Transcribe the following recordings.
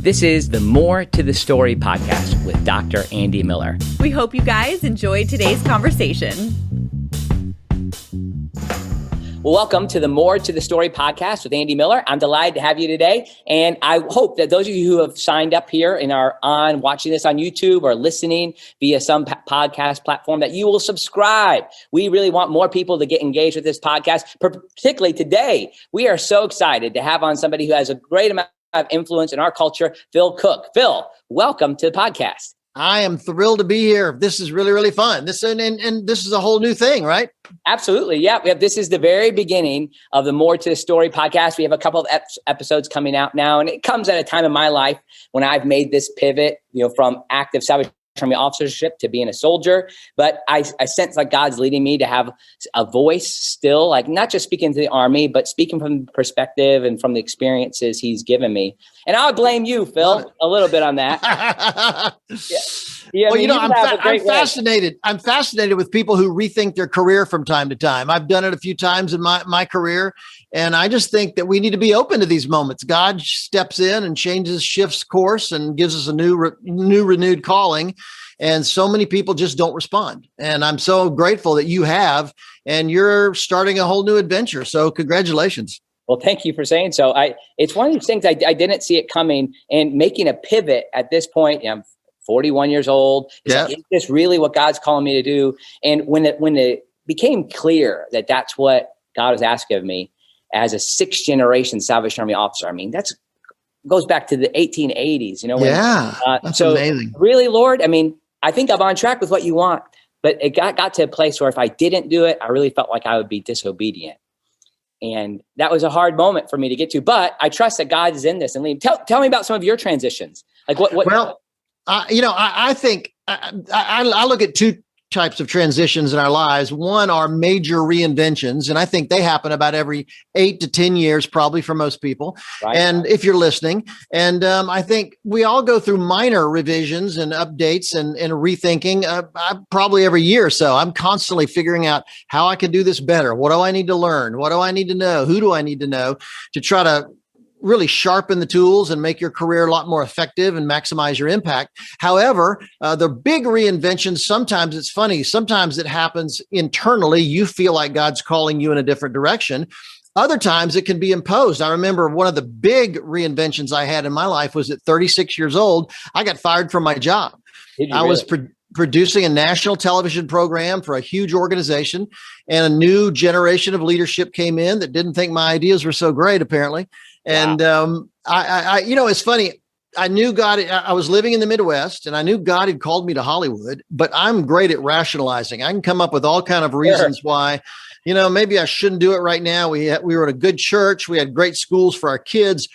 This is the More to the Story podcast with Dr. Andy Miller. We hope you guys enjoyed today's conversation. Welcome to the More to the Story podcast with Andy Miller. I'm delighted to have you today. And I hope that those of you who have signed up here and are watching this on YouTube or listening via some podcast platform, that you will subscribe. We really want more people to get engaged with this podcast, particularly today. We are so excited to have on somebody who has a great amount of influence in our culture, Phil Cooke. Phil, welcome to the podcast. I am thrilled to be here. This is really, really fun. This and this is a whole new thing, right? Absolutely. Yeah. This is the very beginning of the More to the Story podcast. We have a couple of episodes coming out now, and it comes at a time in my life when I've made this pivot, from active Salvation Army officership to being a soldier. But I sense like God's leading me to have a voice still, like not just speaking to the Army, but speaking from the perspective and from the experiences He's given me. And I would blame you, Phil, a little bit on that. Well, I'm fascinated. I'm fascinated with people who rethink their career from time to time. I've done it a few times in my career, and I just think that we need to be open to these moments. God steps in and shifts course, and gives us a new renewed calling. And so many people just don't respond. And I'm so grateful that you have, and you're starting a whole new adventure. So congratulations. Well, thank you for saying so. It's one of these things I didn't see it coming, and making a pivot at this point. I'm 41 years old. Like, is this really what God's calling me to do? And when it became clear that that's what God was asking of me as a sixth generation Salvation Army officer, I mean, that's goes back to the 1880s. That's amazing. Really, Lord, I mean, I think I'm on track with what you want, but it got to a place where if I didn't do it, I really felt like I would be disobedient. And that was a hard moment for me to get to, but I trust that God is in this and lead. Tell me about some of your transitions. Like what? Well, I think I look at two types of transitions in our lives. One are major reinventions, and I think they happen about every 8 to 10 years, probably for most people. Right. And if you're listening, and I think we all go through minor revisions and updates and rethinking probably every year or so. I'm constantly figuring out how I can do this better. What do I need to learn? What do I need to know? Who do I need to know to try to really sharpen the tools and make your career a lot more effective and maximize your impact. However, the big reinventions, sometimes it's funny. Sometimes it happens internally. You feel like God's calling you in a different direction. Other times it can be imposed. I remember one of the big reinventions I had in my life was at 36 years old. I got fired from my job. I was producing a national television program for a huge organization, and a new generation of leadership came in that didn't think my ideas were so great, apparently. And it's funny. I knew God. I was living in the Midwest, and I knew God had called me to Hollywood. But I'm great at rationalizing. I can come up with all kind of reasons why, maybe I shouldn't do it right now. We were at a good church. We had great schools for our kids.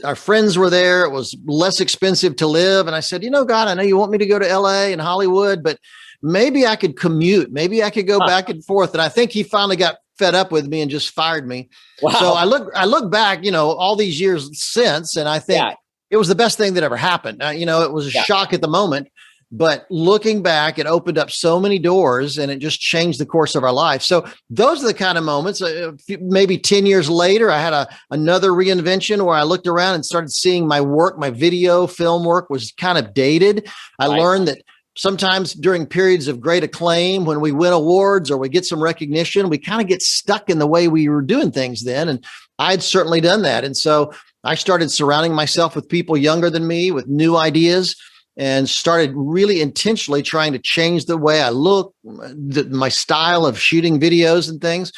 Our friends were there. It was less expensive to live. And I said, God, I know you want me to go to LA and Hollywood, but maybe I could commute. Maybe I could go back and forth. And I think He finally got fed up with me and just fired me. Wow. So I look back, all these years since, and I think it was the best thing that ever happened. It was a shock at the moment, but looking back, it opened up so many doors, and it just changed the course of our life. So those are the kind of moments. Maybe 10 years later, I had another reinvention where I looked around and started seeing my work, my video film work was kind of dated. I learned that sometimes during periods of great acclaim, when we win awards or we get some recognition, we kind of get stuck in the way we were doing things then. And I'd certainly done that. And so I started surrounding myself with people younger than me with new ideas, and started really intentionally trying to change the way I look, my style of shooting videos and things.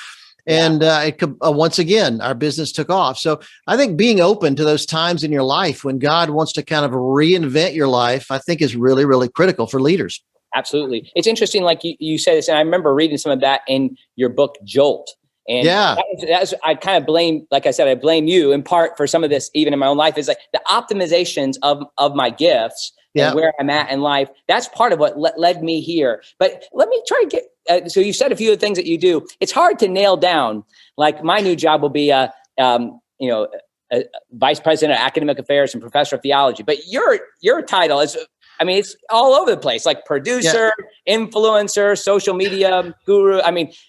And once again, our business took off. So I think being open to those times in your life when God wants to kind of reinvent your life, I think is really, really critical for leaders. Absolutely. It's interesting, like you said this, and I remember reading some of that in your book, Jolt. And I kind of blame, like I said, I blame you in part for some of this, even in my own life, is like the optimizations of my gifts and where I'm at in life. That's part of what led me here. But let me try to get, so you said a few of the things that you do. It's hard to nail down. Like my new job will be a vice president of academic affairs and professor of theology. But your title is, it's all over the place, like producer, influencer, social media guru.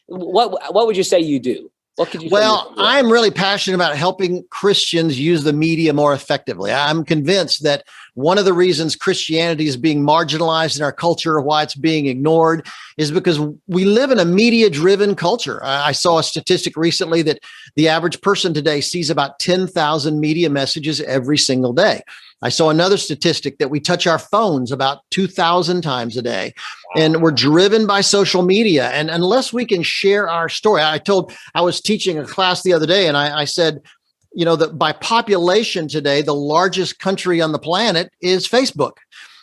What would you say you do? What could you say? Well, I'm really passionate about helping Christians use the media more effectively. I'm convinced that one of the reasons Christianity is being marginalized in our culture, why it's being ignored, is because we live in a media-driven culture. I saw a statistic recently that the average person today sees about 10,000 media messages every single day. I saw another statistic that we touch our phones about 2,000 times a day. And we're driven by social media. And unless we can share our story, I was teaching a class the other day, and I said, that by population today, the largest country on the planet is Facebook.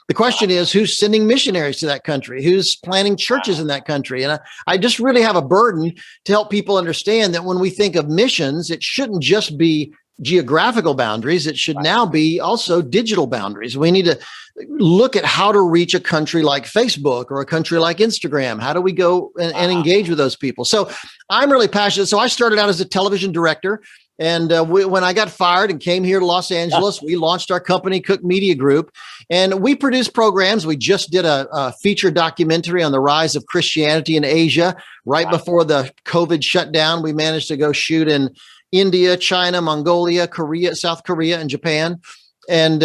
The question is, who's sending missionaries to that country? Who's planting churches in that country? And I just really have a burden to help people understand that when we think of missions, it shouldn't just be geographical boundaries. It should now be also digital boundaries. We need to look at how to reach a country like Facebook or a country like Instagram. How do we go and engage with those people? So I'm really passionate. So I started out as a television director. And when I got fired and came here to Los Angeles, we launched our company, Cooke Media Group, and we produce programs. We just did a feature documentary on the rise of Christianity in Asia. Right before the COVID shutdown, we managed to go shoot in India, China, Mongolia, Korea, South Korea, and Japan. And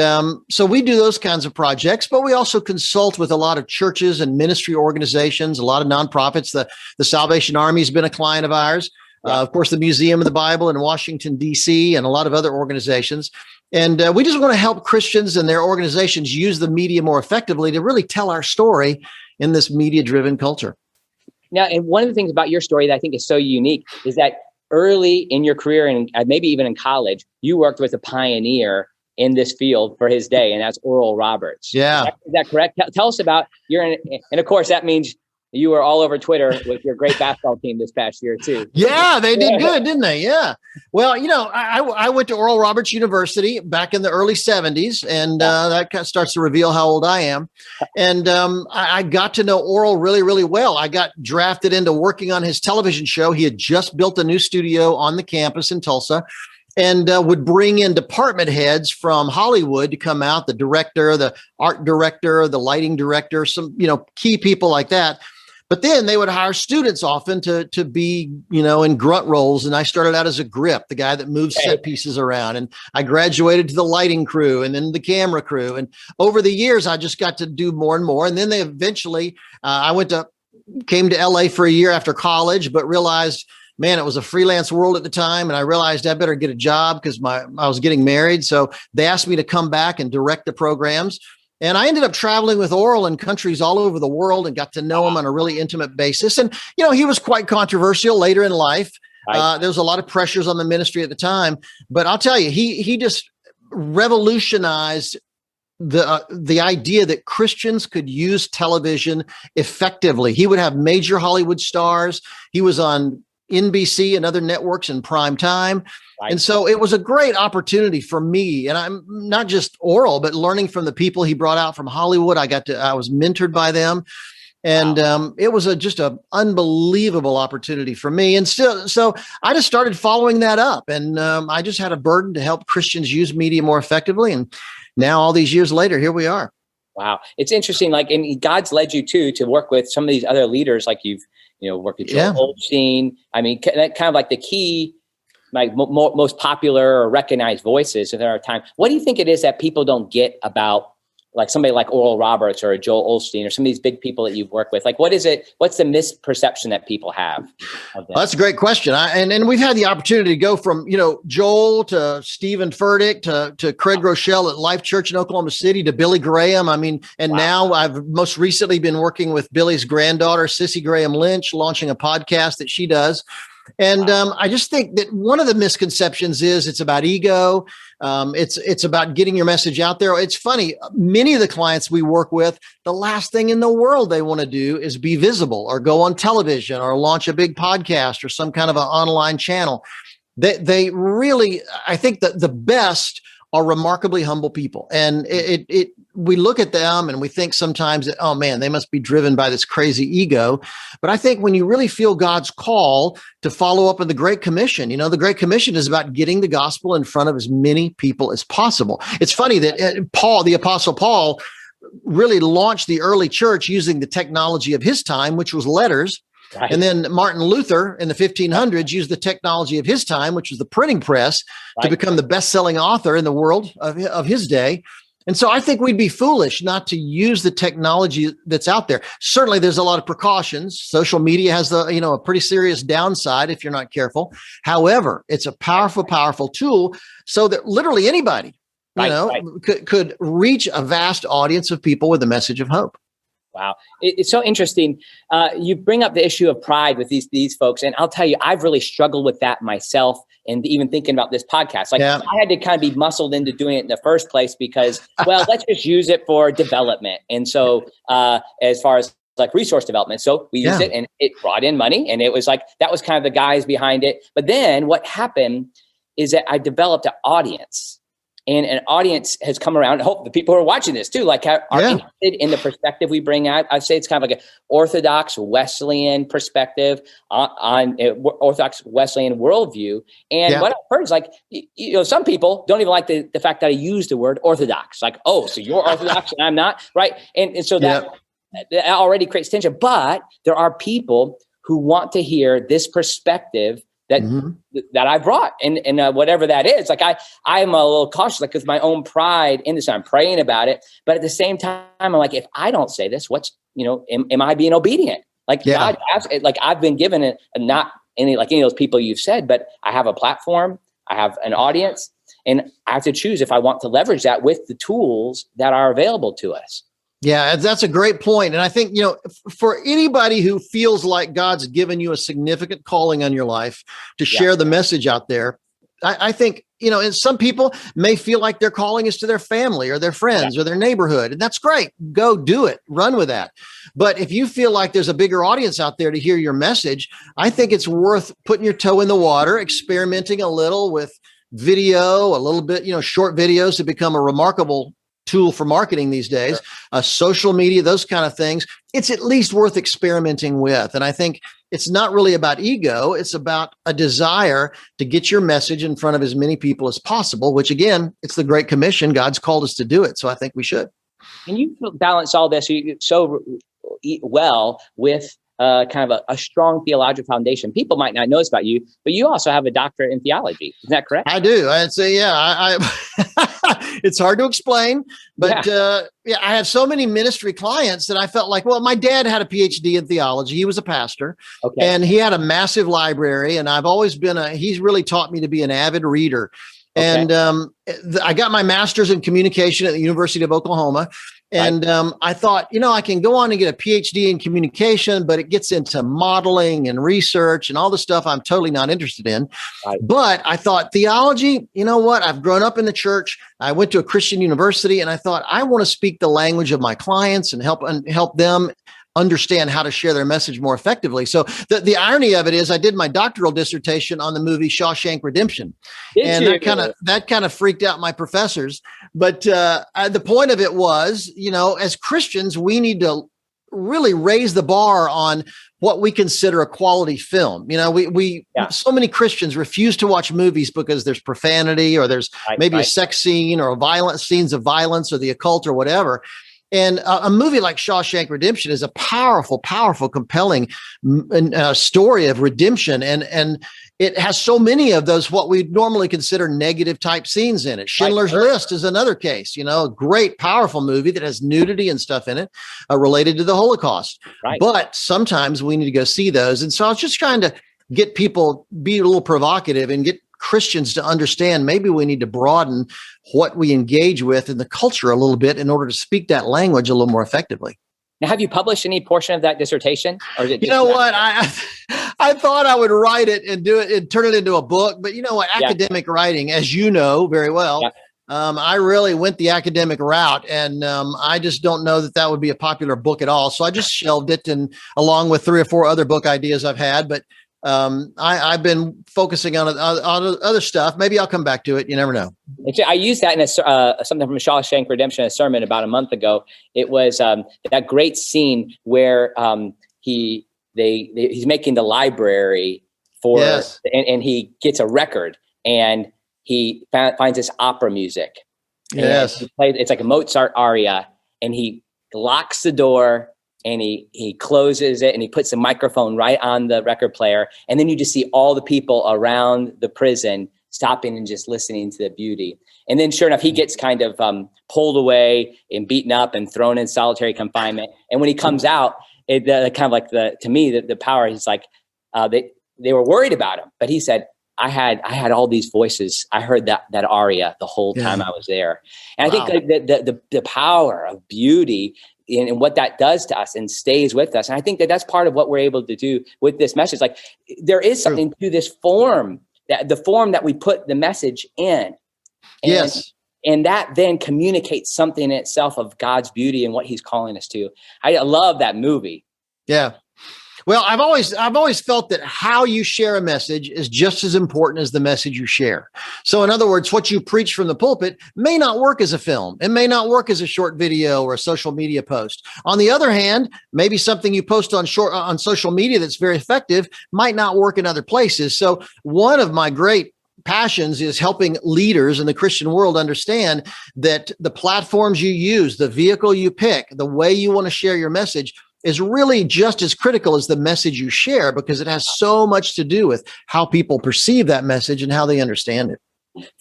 so we do those kinds of projects, but we also consult with a lot of churches and ministry organizations, a lot of nonprofits. The Salvation Army has been a client of ours. Of course, the Museum of the Bible in Washington, D.C., and a lot of other organizations. And we just want to help Christians and their organizations use the media more effectively to really tell our story in this media-driven culture. Now, and one of the things about your story that I think is so unique is that early in your career, and maybe even in college, you worked with a pioneer in this field for his day, and that's Oral Roberts. Yeah. Is that correct? Tell us about and of course, that means you were all over Twitter with your great basketball team this past year too. Yeah, they did good, didn't they? Yeah. Well, I went to Oral Roberts University back in the early 70s, and that kind of starts to reveal how old I am. And I got to know Oral really, really well. I got drafted into working on his television show. He had just built a new studio on the campus in Tulsa, and would bring in department heads from Hollywood to come out, the director, the art director, the lighting director, some, key people like that. But then they would hire students often to be, in grunt roles. And I started out as a grip, the guy that moves set pieces around. And I graduated to the lighting crew and then the camera crew. And over the years, I just got to do more and more. And then they eventually, came to LA for a year after college, but realized, man, it was a freelance world at the time. And I realized I better get a job because I was getting married. So they asked me to come back and direct the programs. And I ended up traveling with Oral in countries all over the world and got to know him on a really intimate basis. And, he was quite controversial later in life. There was a lot of pressures on the ministry at the time. But I'll tell you, he just revolutionized the idea that Christians could use television effectively. He would have major Hollywood stars. He was on NBC and other networks in prime time. Right. And so it was a great opportunity for me. And I'm not just Oral, but learning from the people he brought out from Hollywood. I was mentored by them. And it was just an unbelievable opportunity for me. And so I just started following that up. And I just had a burden to help Christians use media more effectively. And now all these years later, here we are. Wow. It's interesting. God's led you to work with some of these other leaders, like you've worked with Joel Osteen. I mean, kind of like the key, most popular or recognized voices of our time. What do you think it is that people don't get about somebody like Oral Roberts or Joel Osteen or some of these big people that you've worked with? What is it? What's the misperception that people have of them? Well, that's a great question. And we've had the opportunity to go from, Joel to Stephen Furtick to Craig Rochelle at Life Church in Oklahoma City to Billy Graham. Now I've most recently been working with Billy's granddaughter, Sissy Graham Lynch, launching a podcast that she does. And I just think that one of the misconceptions is it's about ego. It's about getting your message out there. It's funny. Many of the clients we work with, the last thing in the world they want to do is be visible or go on television or launch a big podcast or some kind of an online channel. They really, I think that the best are remarkably humble people. And we look at them and we think sometimes that, oh man, they must be driven by this crazy ego. But I think when you really feel God's call to follow up on the Great Commission, the Great Commission is about getting the gospel in front of as many people as possible. It's funny that the Apostle Paul, really launched the early church using the technology of his time, which was letters. Right. And then Martin Luther in the 1500s used the technology of his time, which was the printing press, to become the best-selling author in the world of his day. And so I think we'd be foolish not to use the technology that's out there. Certainly there's a lot of precautions. Social media has a pretty serious downside if you're not careful. However, it's a powerful, powerful tool so that literally anybody, could reach a vast audience of people with a message of hope. Wow. It's so interesting. You bring up the issue of pride with these folks. And I'll tell you, I've really struggled with that myself. And even thinking about this podcast, I had to kind of be muscled into doing it in the first place because, let's just use it for development. And so as far as like resource development, so we used it and it brought in money. And it was like, that was kind of the guys behind it. But then what happened is that I developed an audience. And an audience has come around. I hope the people who are watching this too, like are interested in the perspective we bring out. I'd say it's kind of like an Orthodox Wesleyan perspective on Orthodox Wesleyan worldview. And what I've heard is like, some people don't even like the fact that I use the word Orthodox. Like, oh, so you're Orthodox and I'm not, right? And so that already creates tension. But there are people who want to hear this perspective that I brought and whatever that is. Like I'm a little cautious, like with my own pride in this, I'm praying about it. But at the same time, I'm like, if I don't say this, am I being obedient? Like God, like I've been given not any of those people you've said, but I have a platform, I have an audience, and I have to choose if I want to leverage that with the tools that are available to us. Yeah, that's a great point. And I think, for anybody who feels like God's given you a significant calling on your life to share the message out there, I think, and some people may feel like their calling is to their family or their friends or their neighborhood. And that's great. Go do it. Run with that. But if you feel like there's a bigger audience out there to hear your message, I think it's worth putting your toe in the water, experimenting a little with video, a little bit, short videos to become a remarkable tool for marketing these days, social media, those kind of things. It's at least worth experimenting with. And I think it's not really about ego. It's about a desire to get your message in front of as many people as possible, which again, it's the Great Commission. God's called us to do it. So I think we should. And you balance all this so well with kind of a strong theological foundation. People might not know this about you, but you also have a doctorate in theology. Is that correct? I do. I'd say, I it's hard to explain, but I have so many ministry clients that I felt like, my dad had a PhD in theology. He was a pastor and he had a massive library. And I've always he's really taught me to be an avid reader. And I got my master's in communication at the University of Oklahoma. And I thought, I can go on and get a PhD in communication, but it gets into modeling and research and all the stuff I'm totally not interested in. But I thought theology, I've grown up in the church. I went to a Christian university and I thought I want to speak the language of my clients and help them understand how to share their message more effectively. So the irony of it is I did my doctoral dissertation on the movie Shawshank Redemption. That kind of freaked out my professors. But the point of it was, as Christians, we need to really raise the bar on what we consider a quality film. So many Christians refuse to watch movies because there's profanity or there's maybe a sex scene or scenes of violence or the occult or whatever. And a movie like Shawshank Redemption is a powerful, powerful, compelling story of redemption. And it has so many of those, what we normally consider negative type scenes in it. Schindler's List is another case, a great, powerful movie that has nudity and stuff in it related to the Holocaust. But sometimes we need to go see those. And so I was just trying to get people, be a little provocative and get Christians to understand maybe we need to broaden what we engage with in the culture a little bit in order to speak that language a little more effectively. Now, have you published any portion of that dissertation? Or is it what? I thought I would write it and do it and turn it into a book. But academic writing, as you know very well, I really went the academic route. And I just don't know that would be a popular book at all. So I just shelved it, and along with 3 or 4 other book ideas I've had. But I've been focusing on other stuff. Maybe I'll come back to it. You never know. I used that in something from Shawshank Redemption, a sermon about a month ago. It was that great scene where he's making the library for, and he gets a record and he finds this opera music. It's like a Mozart aria, and he locks the door and he closes it and he puts the microphone right on the record player. And then you just see all the people around the prison stopping and just listening to the beauty. And then sure enough, he gets kind of pulled away and beaten up and thrown in solitary confinement. And when he comes out, to me, the power, he's like, they were worried about him, but he said, I had all these voices. I heard that aria the whole time I was there. And I think the power of beauty and what that does to us and stays with us. And I think that's part of what we're able to do with this message. Like there is something to this form, the form that we put the message in. And that then communicates something in itself of God's beauty and what he's calling us to. I love that movie. Yeah. Well, I've always felt that how you share a message is just as important as the message you share. So in other words, what you preach from the pulpit may not work as a film. It may not work as a short video or a social media post. On the other hand, maybe something you post on social media that's very effective might not work in other places. So one of my great passions is helping leaders in the Christian world understand that the platforms you use, the vehicle you pick, the way you want to share your message is really just as critical as the message you share, because it has so much to do with how people perceive that message and how they understand it.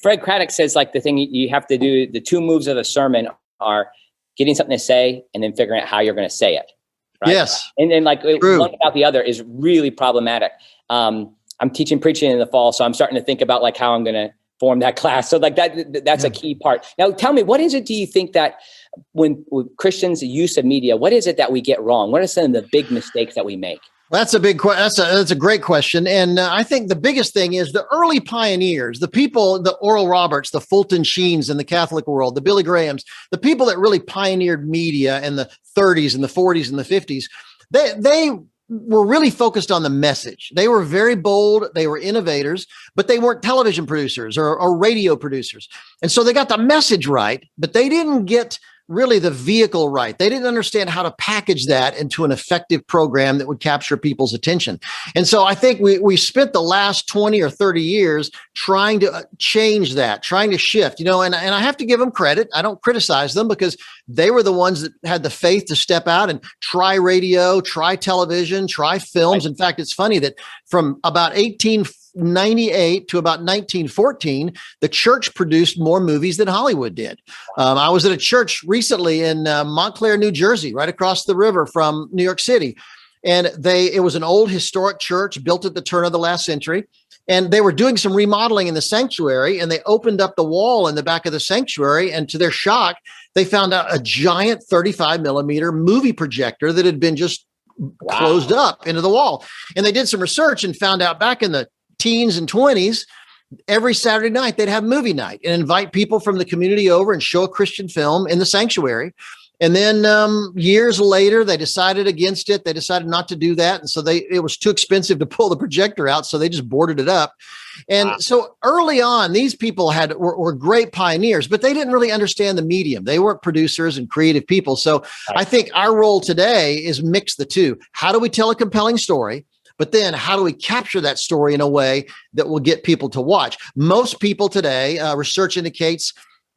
Fred Craddock says, like, the thing you have to do, the two moves of a sermon are getting something to say and then figuring out how you're going to say it. Right? Yes. And then one without the other is really problematic. I'm teaching preaching in the fall, so I'm starting to think about like how I'm going to form that class. So like that's a key part. Now tell me, what is it do you think that when Christians use of media, what is it that we get wrong? What are some of the big mistakes that we make? That's a big question. That's a great question. And I think the biggest thing is the early pioneers, the people, the Oral Roberts, the Fulton Sheens in the Catholic world, the Billy Grahams, the people that really pioneered media in the 30s and the 40s and the 50s, they were really focused on the message. They were very bold. They were innovators, but they weren't television producers or radio producers. And so they got the message right, but they didn't get really the vehicle right. They didn't understand how to package that into an effective program that would capture people's attention. And so I think we spent the last 20 or 30 years trying to change that, trying to shift, and I have to give them credit. I don't criticize them because they were the ones that had the faith to step out and try radio, try television, try films. In fact, it's funny that from about 1898 to about 1914, the church produced more movies than Hollywood did. I was at a church recently in Montclair, New Jersey, right across the river from New York City. And it was an old historic church built at the turn of the last century. And they were doing some remodeling in the sanctuary, and they opened up the wall in the back of the sanctuary. And to their shock, they found out a giant 35 millimeter movie projector that had been just closed up into the wall. And they did some research and found out back in the teens and 20s, every Saturday night, they'd have movie night and invite people from the community over and show a Christian film in the sanctuary. And then years later, they decided against it. They decided not to do that. And so it was too expensive to pull the projector out. So they just boarded it up. And so early on, these people were great pioneers, but they didn't really understand the medium. They weren't producers and creative people. So I think our role today is mix the two. How do we tell a compelling story? But then how do we capture that story in a way that will get people to watch? Most people today, research indicates,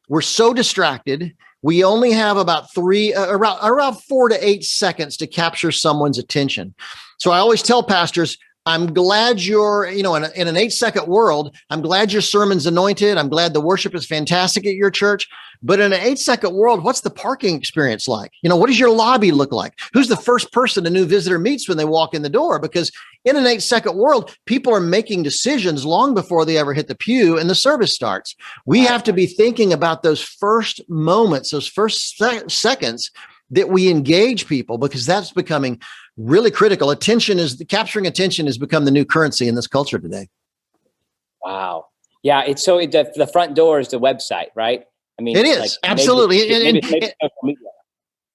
we're so distracted. We only have about around 4 to 8 seconds to capture someone's attention. So I always tell pastors, I'm glad you're, in an 8-second world, I'm glad your sermon's anointed. I'm glad the worship is fantastic at your church. But in an 8-second world, what's the parking experience like? What does your lobby look like? Who's the first person a new visitor meets when they walk in the door? Because in an 8-second world, people are making decisions long before they ever hit the pew and the service starts. We have to be thinking about those first moments, those first seconds that we engage people, because that's becoming really critical. Capturing attention has become the new currency in this culture today. Wow. Yeah. It's the front door is the website, right? I mean, it is absolutely.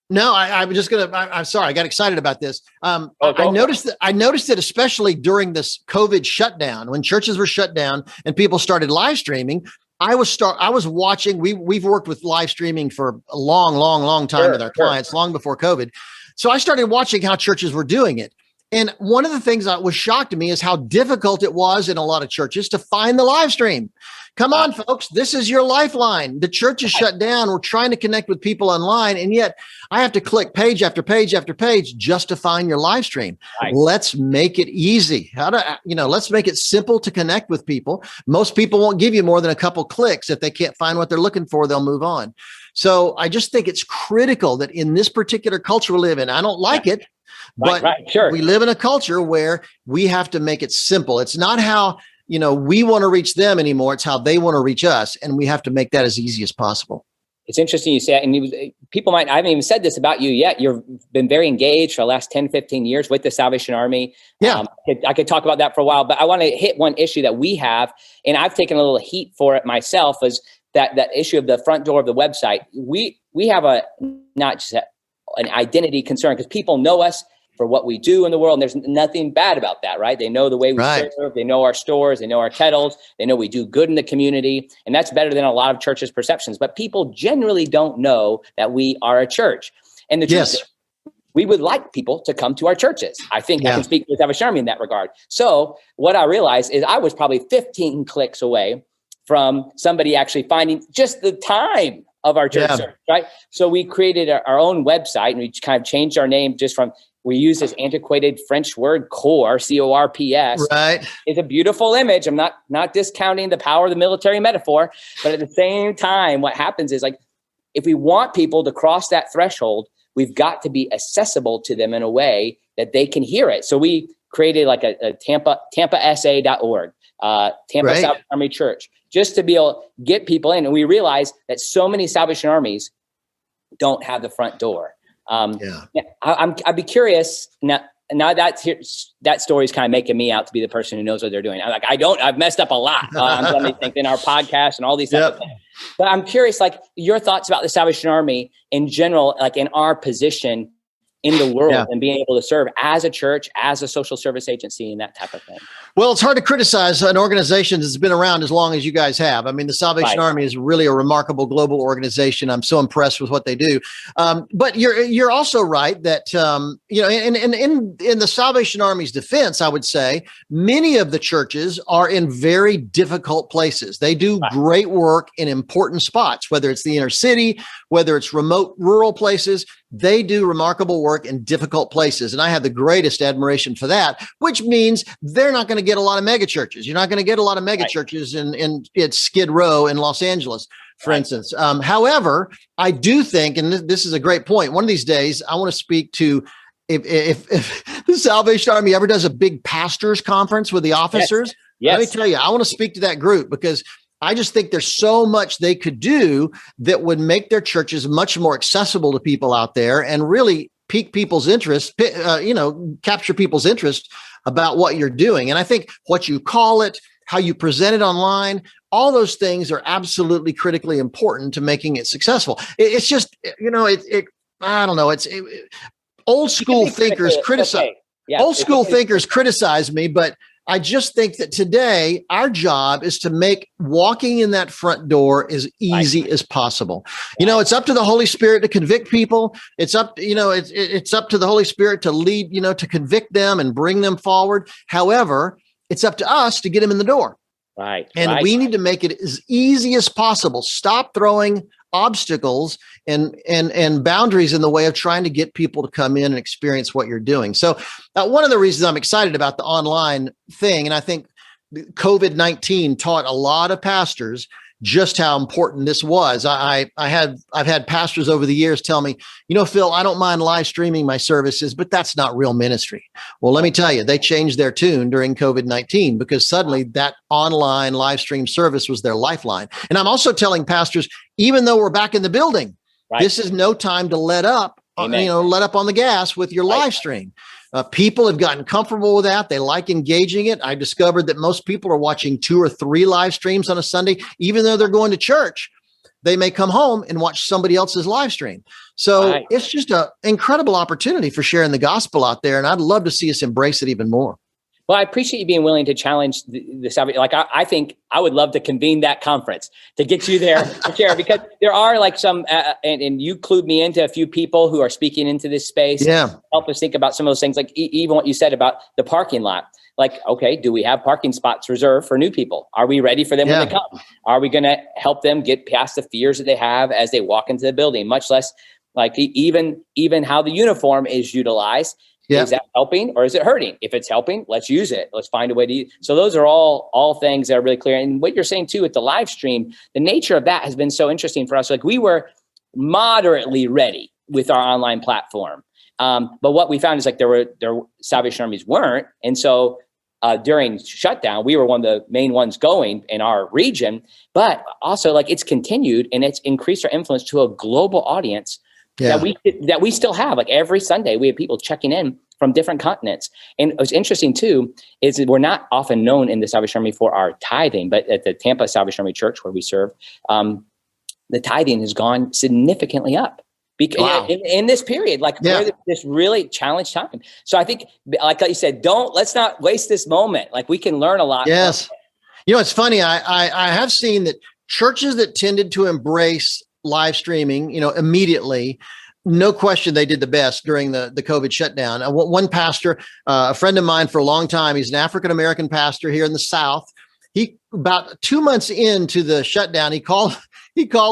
No, I'm sorry. I got excited about this. I noticed that especially during this COVID shutdown, when churches were shut down and people started live streaming, I was watching, we've worked with live streaming for a long time with our clients, long before COVID. So I started watching how churches were doing it. And one of the things that was shocked to me is how difficult it was in a lot of churches to find the live stream. Come on, folks, this is your lifeline. The church is shut down. We're trying to connect with people online. And yet I have to click page after page after page just to find your live stream. Right. Let's make it easy. Let's make it simple to connect with people. Most people won't give you more than a couple clicks. If they can't find what they're looking for, they'll move on. So I just think it's critical that in this particular culture we live in, I don't like it, but sure. We live in a culture where we have to make it simple. It's not how we want to reach them anymore. It's how they want to reach us. And we have to make that as easy as possible. It's interesting you say that. And people I haven't even said this about you yet. You've been very engaged for the last 10, 15 years with the Salvation Army. Yeah. I could talk about that for a while, but I want to hit one issue that we have, and I've taken a little heat for it myself, is that issue of the front door of the website. We have not just an identity concern, because people know us for what we do in the world. And there's nothing bad about that, right? They know the way we serve, they know our stores, they know our kettles, they know we do good in the community. And that's better than a lot of churches' perceptions. But people generally don't know that we are a church. And the truth is, we would like people to come to our churches. I think I can speak with Salvation Army in that regard. So what I realized is I was probably 15 clicks away from somebody actually finding just the time of our church service, right? So we created our own website, and we kind of changed our name just from, we use this antiquated French word corps, C-O-R-P-S. Right. It's a beautiful image. I'm not discounting the power of the military metaphor, but at the same time, what happens is, like, if we want people to cross that threshold, we've got to be accessible to them in a way that they can hear it. So we created like a TampaSA.org, Tampa Salvation Army Church, just to be able to get people in. And we realized that so many Salvation Armies don't have the front door. I'd be curious now that story's kind of making me out to be the person who knows what they're doing. I've messed up a lot. I'm thinking our podcast and all these things. But I'm curious, like, your thoughts about the Salvation Army in general, like in our position in the world and being able to serve as a church, as a social service agency, and that type of thing. Well, it's hard to criticize an organization that's been around as long as you guys have. I mean, the Salvation Army is really a remarkable global organization. I'm so impressed with what they do. But you're also right that, in the Salvation Army's defense, I would say many of the churches are in very difficult places. They do great work in important spots, whether it's the inner city, whether it's remote rural places. They do remarkable work in difficult places. And I have the greatest admiration for that, which means they're not going to get a lot of mega churches. You're not going to get a lot of mega churches in Skid Row in Los Angeles, for instance. However, I do think, and this is a great point, one of these days, I want to speak to, if the Salvation Army ever does a big pastors conference with the officers, let me tell you, I want to speak to that group, because I just think there's so much they could do that would make their churches much more accessible to people out there and really pique people's interest, capture people's interest about what you're doing. And I think what you call it, how you present it online, all those things are absolutely critically important to making it successful. It's just, I don't know. Old school thinkers criticize. Old school thinkers criticize me, but I just think that today our job is to make walking in that front door as easy as possible. It's up to the Holy Spirit to convict people. It's up, it's up to the Holy Spirit to lead, to convict them and bring them forward. However, it's up to us to get them in the door. And we need to make it as easy as possible. Stop throwing obstacles and boundaries in the way of trying to get people to come in and experience what you're doing. So one of the reasons I'm excited about the online thing, and I think COVID-19 taught a lot of pastors just how important this was. I've had pastors over the years tell me, Phil, I don't mind live streaming my services, but that's not real ministry. Well, let me tell you, they changed their tune during COVID-19 because suddenly that online live stream service was their lifeline. And I'm also telling pastors, even though we're back in the building, this is no time to let up, let up on the gas with your live stream. People have gotten comfortable with that. They like engaging it. I discovered that most people are watching 2 or 3 live streams on a Sunday, even though they're going to church. They may come home and watch somebody else's live stream. So it's just an incredible opportunity for sharing the gospel out there. And I'd love to see us embrace it even more. Well, I appreciate you being willing to challenge the subject. Like, I think I would love to convene that conference to get you there to share, because there are like some, and you clued me into a few people who are speaking into this space. Yeah. Help us think about some of those things, like even what you said about the parking lot. Like, okay, do we have parking spots reserved for new people? Are we ready for them when they come? Are we going to help them get past the fears that they have as they walk into the building, much less like even how the uniform is utilized? Yep. Is that helping or is it hurting? If it's helping, let's use it. Let's find a way to use. So those are all things that are really clear. And what you're saying too with the live stream, the nature of that has been so interesting for us. Like, we were moderately ready with our online platform. But what we found is like there Salvation Armies weren't. And so during shutdown, we were one of the main ones going in our region, but also like it's continued and it's increased our influence to a global audience. Yeah. That we still have. Like, every Sunday we have people checking in from different continents. And what's interesting too is that we're not often known in the Salvation Army for our tithing, but at the Tampa Salvation Army Church where we serve, the tithing has gone significantly up. Because in this period, like we're this really challenged time. So I think, like you said, let's not waste this moment. Like, we can learn a lot. Yes. You know, it's funny. I have seen that churches that tended to embrace live streaming, immediately, no question, they did the best during the COVID shutdown. One pastor, a friend of mine for a long time, he's an African-American pastor here in the South. He, about 2 months into the shutdown, he called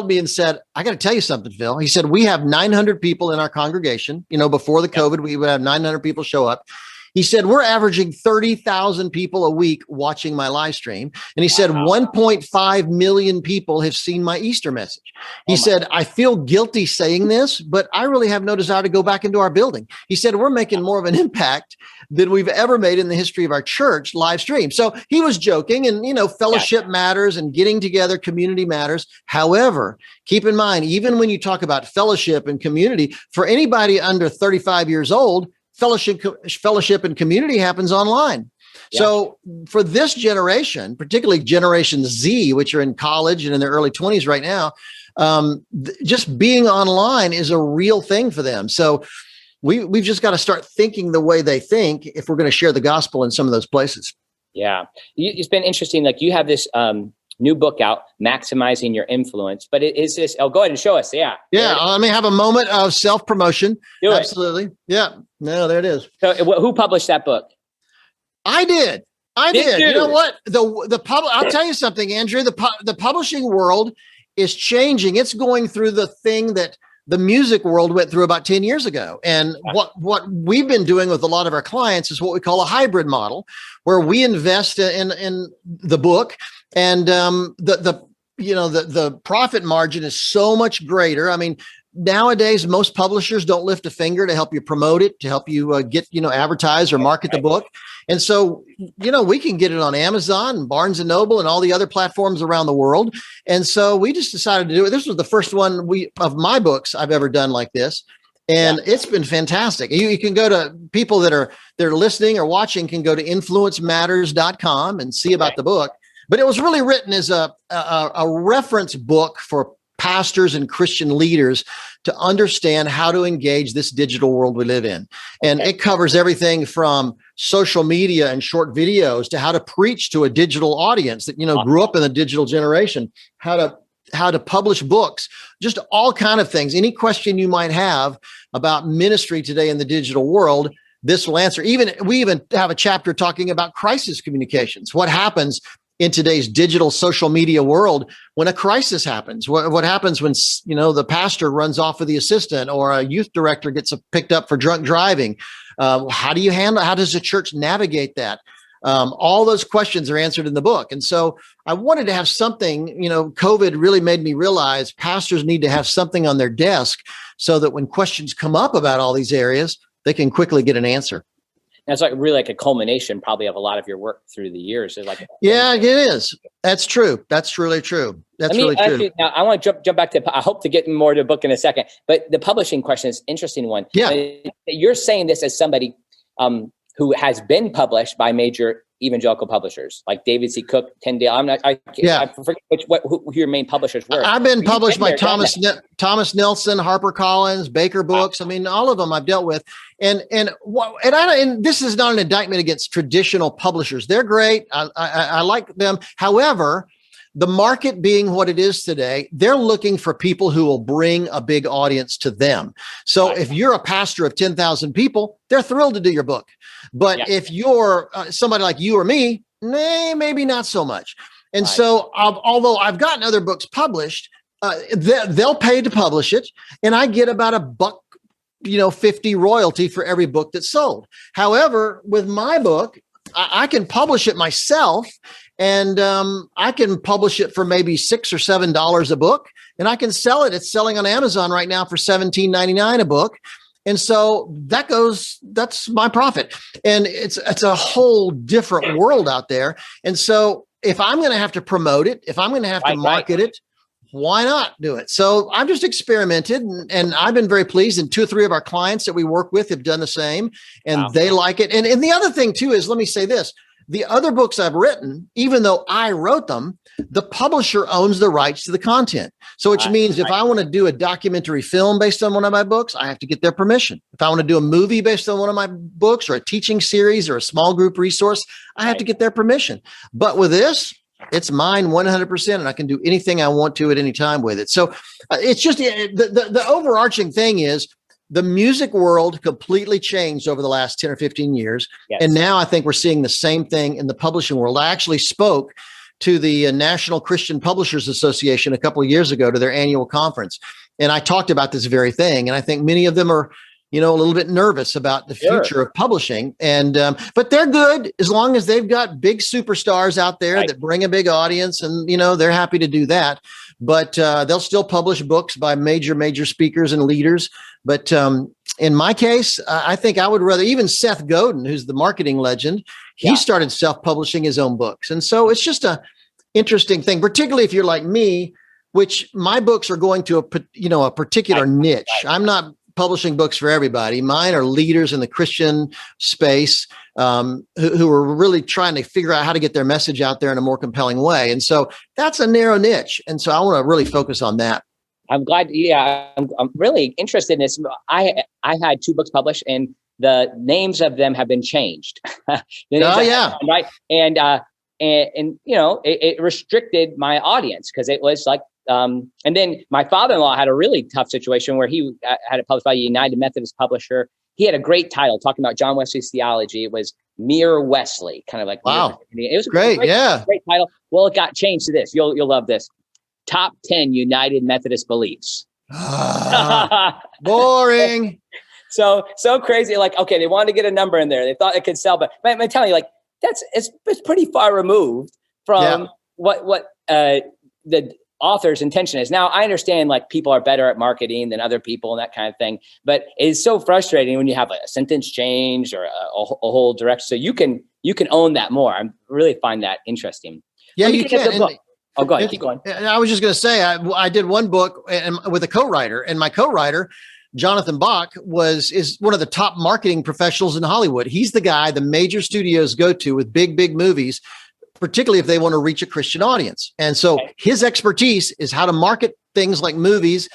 me and said, I got to tell you something, Phil. He said, we have 900 people in our congregation. Before the COVID, we would have 900 people show up. He said, we're averaging 30,000 people a week watching my live stream. And he said, 1.5 million people have seen my Easter message. He said, I feel guilty saying this, but I really have no desire to go back into our building. He said, we're making more of an impact than we've ever made in the history of our church live stream. So he was joking, and, fellowship matters and getting together, community matters. However, keep in mind, even when you talk about fellowship and community, for anybody under 35 years old, fellowship and community happens online. Yeah. So for this generation, particularly Generation Z, which are in college and in their early 20s right now, just being online is a real thing for them. So we've just got to start thinking the way they think if we're going to share the gospel in some of those places. Yeah. It's been interesting. Like, you have this new book out, Maximizing Your Influence, but it is this, go ahead and show us. Yeah. Let me have a moment of self-promotion. Absolutely. Yeah. No, there it is. So who published that book? I did. You know what? I'll tell you something, Andrew, the publishing world is changing. It's going through the thing that the music world went through about 10 years ago. And what we've been doing with a lot of our clients is what we call a hybrid model, where we invest in the book, and the profit margin is so much greater. I mean, nowadays, most publishers don't lift a finger to help you promote it, to help you get, advertise or market the book. And so, we can get it on Amazon and Barnes and Noble and all the other platforms around the world. And so we just decided to do it. This was the first one of my books I've ever done like this. And it's been fantastic. You can go to people that are listening or watching can go to influencematters.com and see about the book. But it was really written as a reference book for pastors and Christian leaders to understand how to engage this digital world we live in. And it covers everything from social media and short videos to how to preach to a digital audience that, grew up in the digital generation, how to publish books, just all kind of things. Any question you might have about ministry today in the digital world, this will answer. We even have a chapter talking about crisis communications. What happens in today's digital social media world when a crisis happens? What happens when, the pastor runs off with the assistant, or a youth director gets picked up for drunk driving? How does the church navigate that? All those questions are answered in the book. And so I wanted to have something, COVID really made me realize pastors need to have something on their desk so that when questions come up about all these areas, they can quickly get an answer. That's really a culmination probably of a lot of your work through the years. Yeah, it is. That's true. That's really true. That's really true. Now, I want to jump back to, I hope to get more to the book in a second, but the publishing question is an interesting one. Yeah. You're saying this as somebody who has been published by major evangelical publishers like David C. Cooke, Tyndale. I forget who your main publishers were. I've been published by Thomas Nelson, HarperCollins, Baker Books. I mean, all of them I've dealt with. And this is not an indictment against traditional publishers. They're great. I like them. However, the market being what it is today, they're looking for people who will bring a big audience to them. So if you're a pastor of 10,000 people, they're thrilled to do your book. But if you're somebody like you or me, maybe not so much. And so although I've gotten other books published, they'll pay to publish it. And I get about $1.50 royalty for every book that's sold. However, with my book, I can publish it myself. And I can publish it for maybe $6 or $7 a book, and I can sell it. It's selling on Amazon right now for $17.99 a book. And so that's my profit. And it's a whole different world out there. And so if I'm going to have to promote it, if I'm going to have to market it, why not do it? So I've just experimented, and I've been very pleased. And 2 or 3 of our clients that we work with have done the same, and they like it. And the other thing too is, let me say this. The other books I've written, even though I wrote them, the publisher owns the rights to the content. So which means if I want to do a documentary film based on one of my books, I have to get their permission. If I want to do a movie based on one of my books, or a teaching series, or a small group resource, I have to get their permission. But with this, it's mine 100%, and I can do anything I want to at any time with it. So it's just the overarching thing is, the music world completely changed over the last 10 or 15 years. Yes. And now I think we're seeing the same thing in the publishing world. I actually spoke to the National Christian Publishers Association a couple of years ago to their annual conference. And I talked about this very thing. And I think many of them are, a little bit nervous about the future of publishing. And, but they're good as long as they've got big superstars out there that bring a big audience, and, they're happy to do that. But they'll still publish books by major speakers and leaders. But in my case, I think I would rather, even Seth Godin, who's the marketing legend, he started self-publishing his own books. And so it's just a interesting thing, particularly if you're like me, which my books are going to a particular niche. I'm not publishing books for everybody. Mine are leaders in the Christian space who are really trying to figure out how to get their message out there in a more compelling way. And so that's a narrow niche. And so I want to really focus on that. I'm glad. Yeah, I'm really interested in this. I had 2 books published, and the names of them have been changed. Right. And it restricted my audience, because it was like, and then my father-in-law had a really tough situation where he had it published by a United Methodist publisher. He had a great title talking about John Wesley's theology. It was Mere Wesley, kind of like, wow. It was great title. Well, it got changed to this. You'll love this. Top 10 United Methodist beliefs. Boring. So crazy. Like, okay, they wanted to get a number in there. They thought it could sell, but I'm telling you, like, it's pretty far removed from what the author's intention is. Now, I understand, like, people are better at marketing than other people and that kind of thing, but it's so frustrating when you have a sentence change or a whole direction. So you can own that more. I really find that interesting. Yeah, you can. Oh, go ahead. Keep going. I was just going to say, I did one book with a co-writer, and my co-writer, Jonathan Bach, is one of the top marketing professionals in Hollywood. He's the guy the major studios go to with big movies, particularly if they want to reach a Christian audience. And so his expertise is how to market things like movies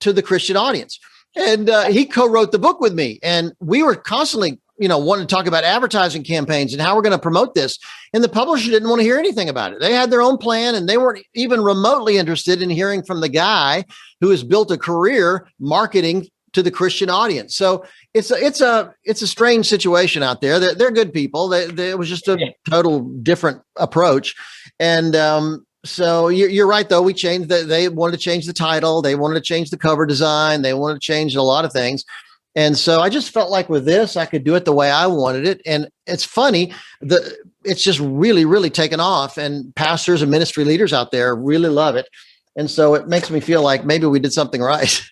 to the Christian audience. And he co-wrote the book with me, and we were constantly wanting to talk about advertising campaigns and how we're going to promote this. And the publisher didn't want to hear anything about it. They had their own plan, and they weren't even remotely interested in hearing from the guy who has built a career marketing to the Christian audience. So it's a strange situation out there. They're good people. It was just a total different approach. And so you're right, though. We changed they wanted to change the title. They wanted to change the cover design. They wanted to change a lot of things. And so I just felt like with this, I could do it the way I wanted it. And it's funny, it's just really taken off, and pastors and ministry leaders out there really love it. And so it makes me feel like maybe we did something right.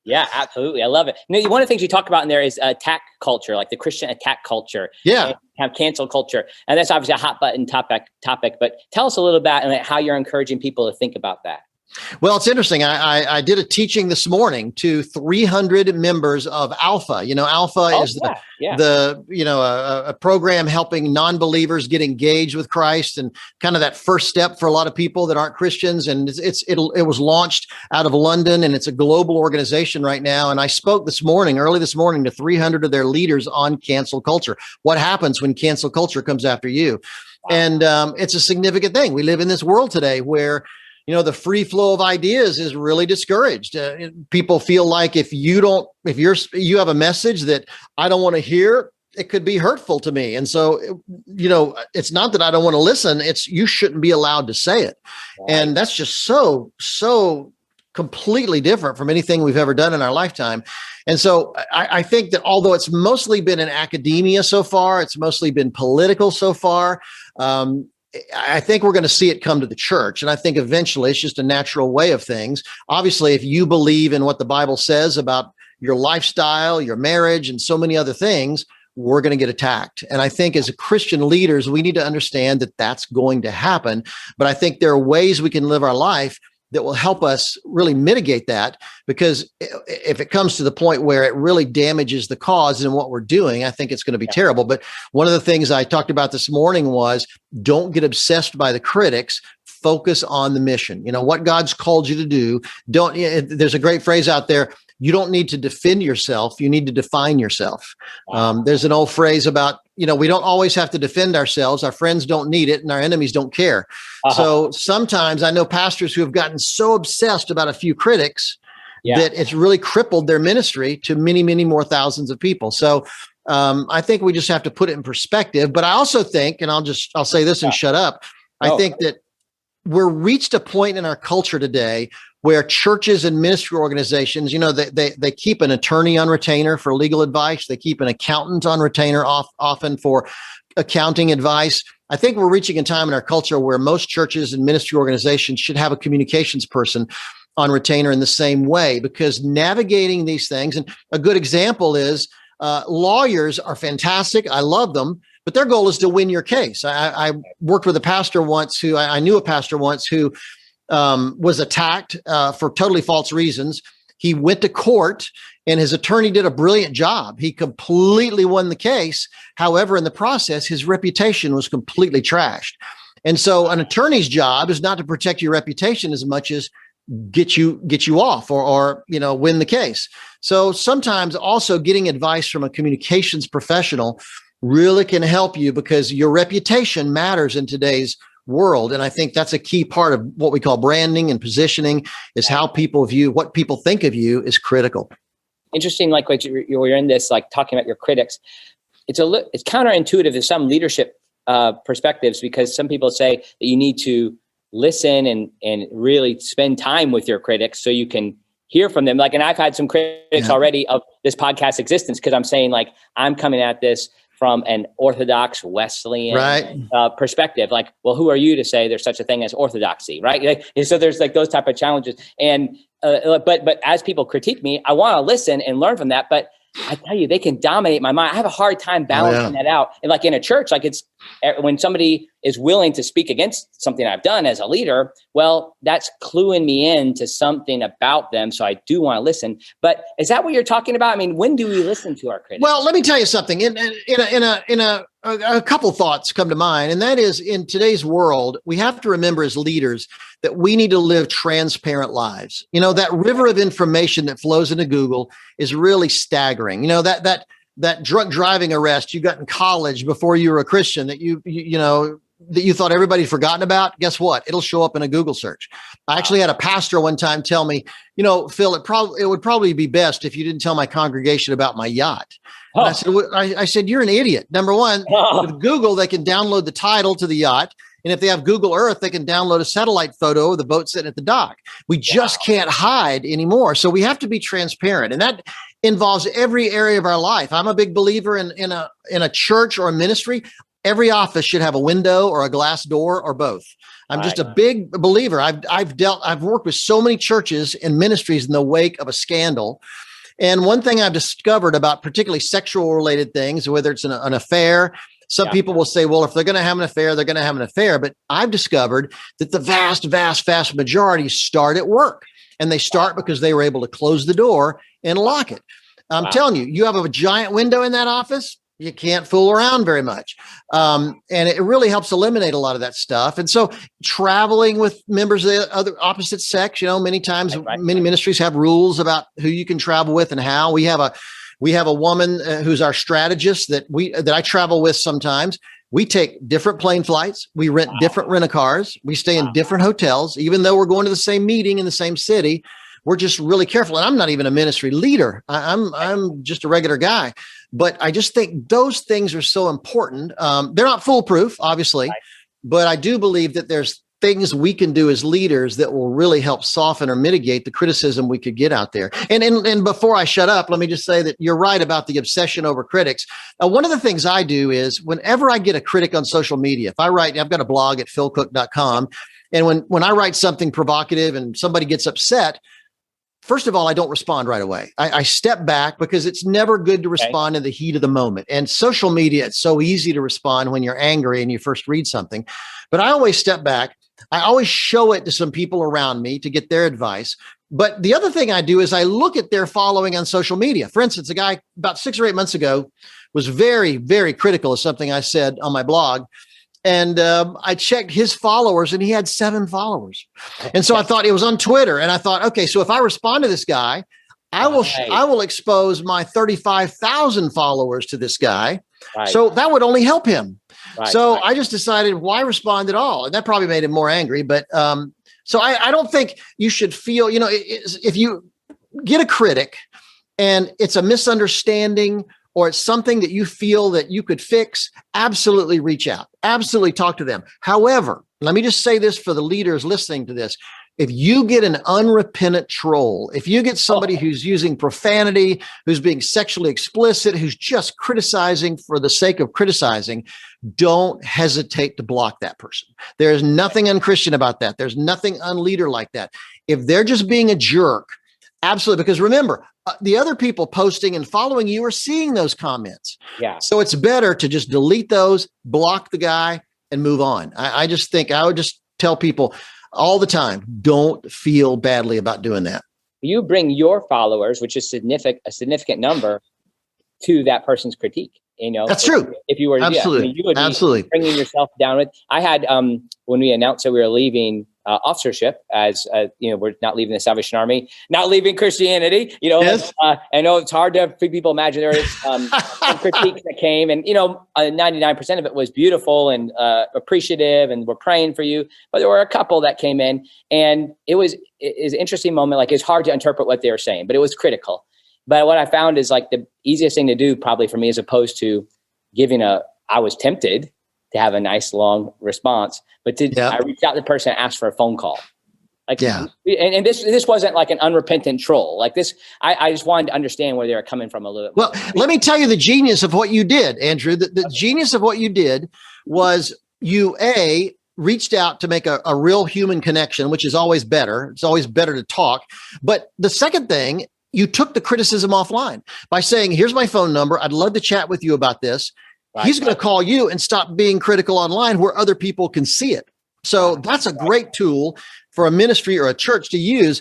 Yeah, absolutely. I love it. One of the things you talk about in there is attack culture, like the Christian attack culture. Yeah. Have cancel culture. And that's obviously a hot button topic, but tell us a little about how you're encouraging people to think about that. Well, it's interesting. I did a teaching this morning to 300 members of Alpha. Alpha is a program helping non-believers get engaged with Christ, and kind of that first step for a lot of people that aren't Christians. And it was launched out of London, and it's a global organization right now. And I spoke early this morning, to 300 of their leaders on cancel culture. What happens when cancel culture comes after you? Wow. And it's a significant thing. We live in this world today where the free flow of ideas is really discouraged. People feel like if you have a message that I don't want to hear, it could be hurtful to me. And so, it's not that I don't want to listen. It's you shouldn't be allowed to say it. Right. And that's just so completely different from anything we've ever done in our lifetime. And so I think that although it's mostly been in academia so far, it's mostly been political so far, I think we're going to see it come to the church. And I think eventually it's just a natural way of things. Obviously, if you believe in what the Bible says about your lifestyle, your marriage, and so many other things, we're going to get attacked. And I think as Christian leaders, we need to understand that that's going to happen. But I think there are ways we can live our life that will help us really mitigate that, because if it comes to the point where it really damages the cause and what we're doing, I think it's going to be terrible. But one of the things I talked about this morning was don't get obsessed by the critics. Focus on the mission. What God's called you to do. There's a great phrase out there. You don't need to defend yourself. You need to define yourself. There's an old phrase about, we don't always have to defend ourselves. Our friends don't need it and our enemies don't care. So sometimes I know pastors who have gotten so obsessed about a few critics that it's really crippled their ministry to many, many more thousands of people. So I think we just have to put it in perspective. But I also think, and I'll say this and shut up. I think that we're reached a point in our culture today where churches and ministry organizations, they keep an attorney on retainer for legal advice. They keep an accountant on retainer often for accounting advice. I think we're reaching a time in our culture where most churches and ministry organizations should have a communications person on retainer in the same way, because navigating these things, and a good example is lawyers are fantastic. I love them. But their goal is to win your case. I worked with a pastor once I knew a pastor once who was attacked for totally false reasons. He went to court and his attorney did a brilliant job. He completely won the case. However, in the process, his reputation was completely trashed. And so an attorney's job is not to protect your reputation as much as get you off or win the case. So sometimes also getting advice from a communications professional really can help you, because your reputation matters in today's world. And I think that's a key part of what we call branding and positioning, is how people view, what people think of you is critical. Interesting. Like what you're in this, like talking about your critics, it's counterintuitive to some leadership perspectives, because some people say that you need to listen and really spend time with your critics so you can hear from them. And I've had some critics already of this podcast existence, because I'm saying I'm coming at this from an Orthodox Wesleyan perspective. Well, who are you to say there's such a thing as orthodoxy, right? So there's those type of challenges. And but as people critique me, I want to listen and learn from that. But I tell you, they can dominate my mind. I have a hard time balancing that out. And in a church, it's when somebody is willing to speak against something I've done as a leader, well, that's cluing me into something about them. So I do want to listen. But is that what you're talking about? I mean, when do we listen to our critics? Well, let me tell you something. A couple thoughts come to mind, and that is, in today's world, we have to remember as leaders that we need to live transparent lives. That river of information that flows into Google is really staggering. That drunk driving arrest you got in college before you were a Christian that that you thought everybody'd forgotten about. Guess what? It'll show up in a Google search. I actually had a pastor one time tell me, Phil, it would probably be best if you didn't tell my congregation about my yacht. And I said, you're an idiot. Number one, with Google, they can download the title to the yacht. And if they have Google Earth, they can download a satellite photo of the boat sitting at the dock. We just can't hide anymore. So we have to be transparent. And that involves every area of our life. I'm a big believer in a church or a ministry. Every office should have a window or a glass door or both. I'm just a big believer. I've worked with so many churches and ministries in the wake of a scandal. And one thing I've discovered about particularly sexual related things, whether it's an affair, Some people will say, well, if they're going to have an affair, they're going to have an affair. But I've discovered that the vast majority start at work, and they start because they were able to close the door and lock it. I'm telling you, you have a giant window in that office, you can't fool around very much. And it really helps eliminate a lot of that stuff. And so traveling with members of the other opposite sex, many times, many ministries have rules about who you can travel with and how. We have a woman who's our strategist that I travel with sometimes. We take different plane flights. We rent different rent-a-cars. We stay in different hotels, even though we're going to the same meeting in the same city. We're just really careful. And I'm not even a ministry leader. I'm just a regular guy. But I just think those things are so important. They're not foolproof, obviously, but I do believe that there's things we can do as leaders that will really help soften or mitigate the criticism we could get out there. And before I shut up, let me just say that you're right about the obsession over critics. One of the things I do is whenever I get a critic on social media, I've got a blog at philcooke.com. And when I write something provocative and somebody gets upset, first of all, I don't respond right away. I step back because it's never good to respond in the heat of the moment. And social media, it's so easy to respond when you're angry and you first read something. But I always step back. I always show it to some people around me to get their advice. But the other thing I do is I look at their following on social media. For instance, a guy about 6 or 8 months ago was very, very critical of something I said on my blog. And I checked his followers and he had 7 followers. And so I thought it was on Twitter. And I thought, okay, so if I respond to this guy, I will expose my 35,000 followers to this guy. Right. So that would only help him. Right. So I just decided, why respond at all? And that probably made him more angry. But so I don't think you should feel, if you get a critic and it's a misunderstanding or it's something that you feel that you could fix, absolutely reach out, absolutely talk to them. However, let me just say this for the leaders listening to this. If you get an unrepentant troll, if you get somebody who's using profanity, who's being sexually explicit, who's just criticizing for the sake of criticizing, don't hesitate to block that person. There's nothing unchristian about that. There's nothing unleader like that. If they're just being a jerk, absolutely. Because remember, the other people posting and following you are seeing those comments. Yeah. So it's better to just delete those, block the guy, and move on. I just think I would just tell people all the time, don't feel badly about doing that. You bring your followers, which is a significant number, to that person's critique. That's true. If you were, absolutely, you would be absolutely bringing yourself down with. I had when we announced that we were leaving officership, as we're not leaving the Salvation Army, not leaving Christianity. Yes. I know it's hard to make people imagine there is some critiques that came, and 99% of it was beautiful and appreciative, and we're praying for you. But there were a couple that came in, and it was an interesting moment. Like, it's hard to interpret what they were saying, but it was critical. But what I found is, like, the easiest thing to do probably for me, as opposed to giving I was tempted to have a nice long response, but I reached out to the person and asked for a phone call. Like, and this wasn't like an unrepentant troll. Like this, I just wanted to understand where they were coming from a little bit. Well, let me tell you the genius of what you did, Andrew. The genius of what you did was you reached out to make a real human connection, which is always better. It's always better to talk. But the second thing, you took the criticism offline by saying, here's my phone number. I'd love to chat with you about this. Right. He's going to call you and stop being critical online where other people can see it. So that's a great tool for a ministry or a church to use.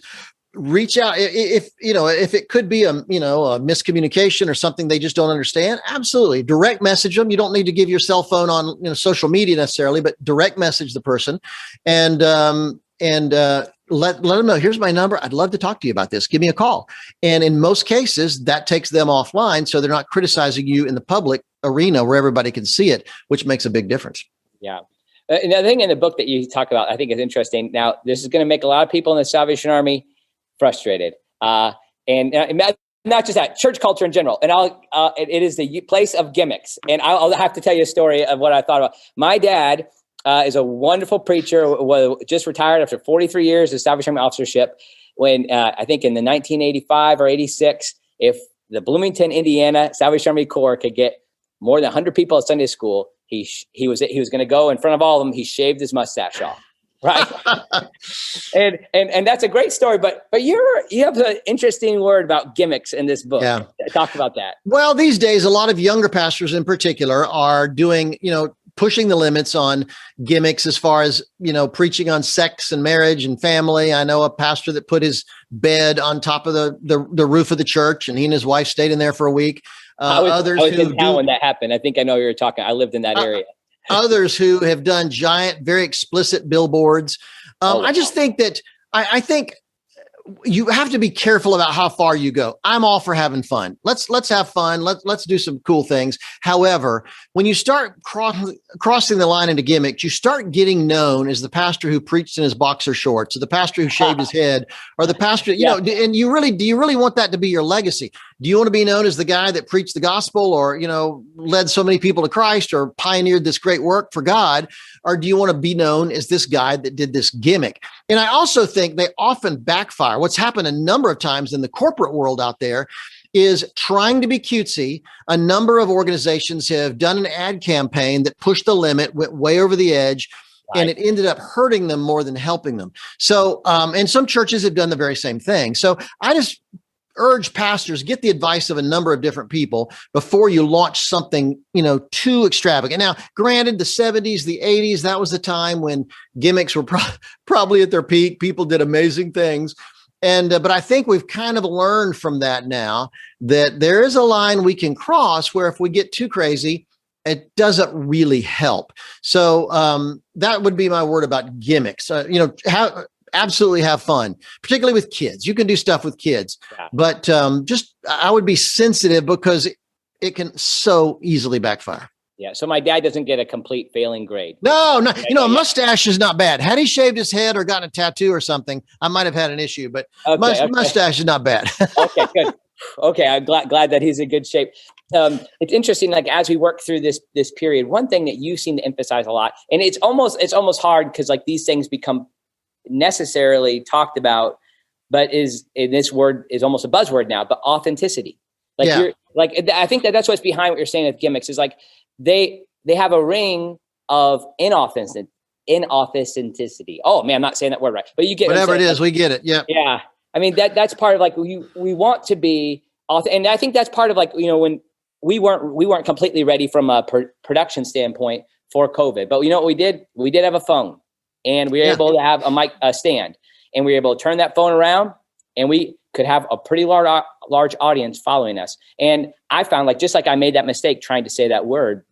Reach out if it could be a miscommunication or something they just don't understand. Absolutely. Direct message them. You don't need to give your cell phone on social media necessarily, but direct message the person and let them know, here's my number. I'd love to talk to you about this. Give me a call. And in most cases, that takes them offline, so they're not criticizing you in the public arena where everybody can see it, which makes a big difference. Yeah. Another thing in the book that you talk about, I think is interesting. Now, this is going to make a lot of people in the Salvation Army frustrated. And not just that, church culture in general. And it is the place of gimmicks. And I'll have to tell you a story of what I thought about. My dad is a wonderful preacher, just retired after 43 years of Salvation Army officership. When I think in the 1985 or 86, if the Bloomington, Indiana Salvation Army Corps could get more than 100 people at Sunday school, he was going to go in front of all of them. He shaved his mustache off. Right. and that's a great story, but you have an interesting word about gimmicks in this book. Yeah. Talk about that. Well, these days, a lot of younger pastors in particular are doing, pushing the limits on gimmicks as far as, preaching on sex and marriage and family. I know a pastor that put his bed on top of the roof of the church, and he and his wife stayed in there for a week. I was in town when that happened. I think I know you were talking. I lived in that area. Others who have done giant, very explicit billboards. Wow. I just think that I think you have to be careful about how far you go. I'm all for having fun. Let's have fun. Let's do some cool things. However, when you start crossing the line into gimmicks, you start getting known as the pastor who preached in his boxer shorts, or the pastor who shaved his head, or the pastor, and do you really want that to be your legacy? Do you want to be known as the guy that preached the gospel, or, led so many people to Christ, or pioneered this great work for God? Or do you want to be known as this guy that did this gimmick? And I also think they often backfire. What's happened a number of times in the corporate world out there is trying to be cutesy. A number of organizations have done an ad campaign that pushed the limit, went way over the edge, right, and it ended up hurting them more than helping them. So, and some churches have done the very same thing. So I just urge pastors, get the advice of a number of different people before you launch something, too extravagant. Now, granted, the 70s, the 80s, that was the time when gimmicks were probably at their peak. People did amazing things. And, but I think we've kind of learned from that now that there is a line we can cross where if we get too crazy, it doesn't really help. So that would be my word about gimmicks. Absolutely have fun, particularly with kids. You can do stuff with kids, but I would be sensitive because it can so easily backfire. Yeah. So my dad doesn't get a complete failing grade. No. A mustache is not bad. Had he shaved his head or gotten a tattoo or something, I might have had an issue, but mustache is not bad. Okay, good. Okay. I'm glad that he's in good shape. It's interesting, like as we work through this period, one thing that you seem to emphasize a lot, and it's almost hard because like these things become necessarily talked about, but this word is almost a buzzword now, but authenticity. I think that's what's behind what you're saying with gimmicks is like they have a ring of inauthenticity. Oh man, I'm not saying that word right, but you get whatever it is. We get it. Yeah. Yeah. I mean, that's part of like, we want to be and I think that's part of like, when we weren't completely ready from a production standpoint for COVID, but what we did have a phone. And we were able to have a mic stand, and we were able to turn that phone around, and we could have a pretty large audience following us. And I found just like I made that mistake trying to say that word,